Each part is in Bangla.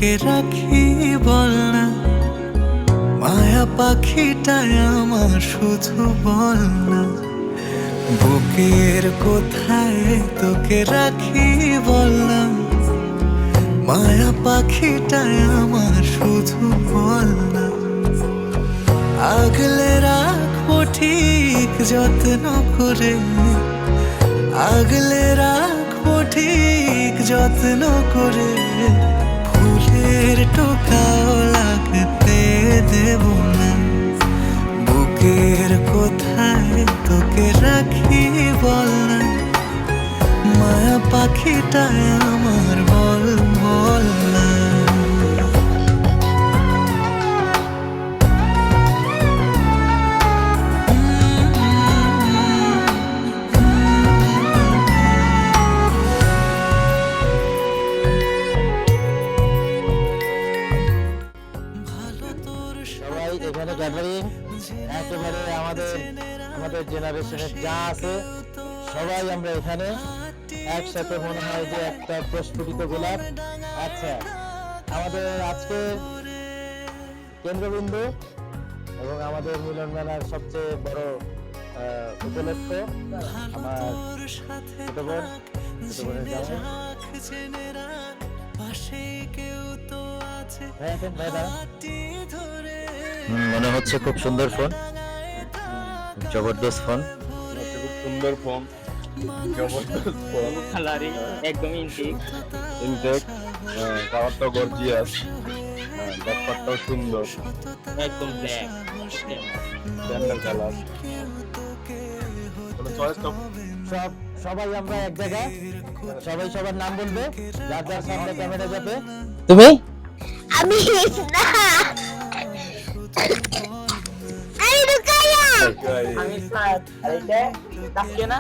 তোকে রাখি বল না, মায়া পাখিটায় আমার শুধু বল না। বুকের কোথায় তোকে রাখি বল না, মায়া পাখিটায় আমার শুধু বল না। আগলে রাখবো ঠিক যত্ন করে, আগলে রাখবো ঠিক যত্ন করে। ফুলের টোকাও লাগতে দেব না। বুকের কোথায় তোকে রাখি বল না, মায়া পাখিটায় আমার বল বল না। সবাই এখানে গ্যাদারিং একেবারে আমাদের জেনারেশনের যা আছে সবাই আমরা এখানে একসাথে, মনে হয় যে একটা প্রস্ফুটিত গোলাপ। আচ্ছা, আমাদের আজকে কেন্দ্রবিন্দু এবং আমাদের মিলন মেলার সবচেয়ে বড় উপলক্ষ আমার ছোট বোনের জামাই। মনে হচ্ছে খুব সুন্দর ফোন, জবরদস্ত ফোন, খুব সুন্দর ফোন, জবরদস্ত ফোন, কালারিং একদম ইনটেক, কালারটাও গর্জিয়াস, ব্যাকপার্টটাও সুন্দর, একদম ব্ল্যাক স্যান্ডেল কালার। সবাই আমরা এক জায়গায়, সবাই সবার নাম বলবে, যার যার সামনে ক্যামেরা যাবে। তুমি? আমি না, আমি রুকাইয়া, আমি সাদ, এইটা তাসকিয়া না,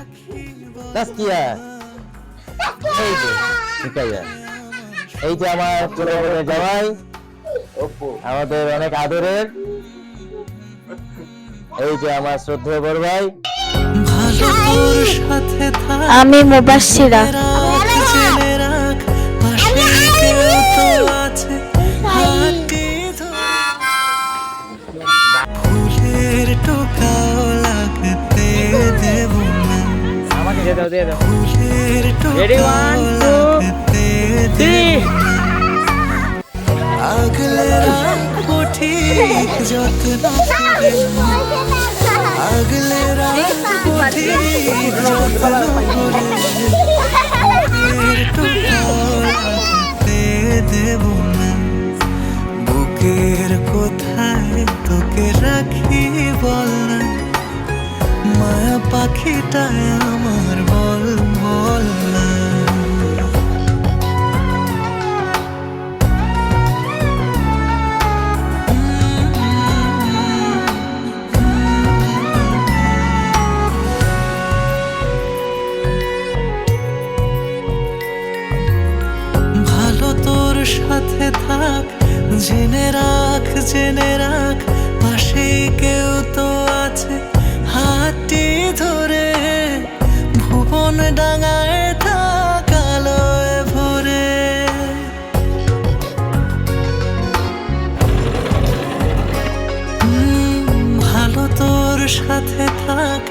তাসকিয়া, এই যে রুকাইয়া, এই যে আমার ছোট বোনের জামাই, আমাদের অনেক আদরের, এই যে আমার শ্রদ্ধেয় বড় ভাই। আমি মুবাশশিরা। ফুলের টোকাও লাগতে দেব না, আমাকে দিয়ে দাও, দিয়ে দাও। ফুলের Ready, টোকাও 1, 2, লাগতে দেব না। আগলে রাখবো ঠিক যত্ন করে, আগলে রাখবো ঠিক যত্ন করে। ফুলের টোকাও লাগতে দেব না। বুকের কোথায় তোকে রাখি বল না, মায়া পাখিটায় আমার বল বল না। ভালো তোর সাথে থাক, জেনে রাখ জেনে রাখ, পাশেই কেউ তো আছে হাতটি ধরে। ভুবন ডাঙায় থাক আলোয় ভরে। ভালো তোর সাথে থাক,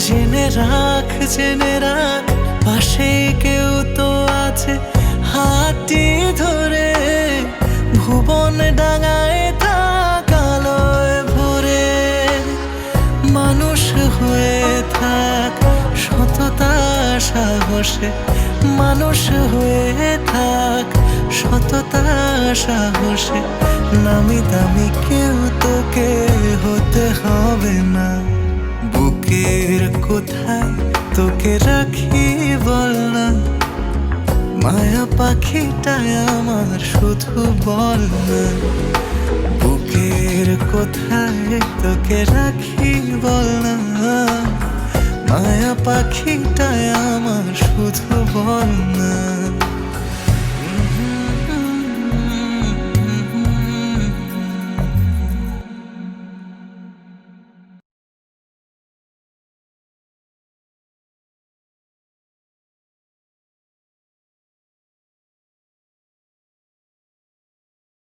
জেনে রাখ জেনে রাখ, পাশেই কেউ তো আছে হাতটি ধরে। ভুবন ডাঙায় থাক আলোয় ভরে। মানুষ হয়ে থাক সততা সাহসে, মানুষ হয়ে থাক সততা সাহসে। নামি দামি কেউ তোকে হতে হবে না। বুকের কোথায় তোকে রাখি বল না, মায়া পাখিটায় আমার শুধু বল না। বুকের কোথায় তোকে রাখি বল না, মায়া পাখিটায় আমার শুধু বল না।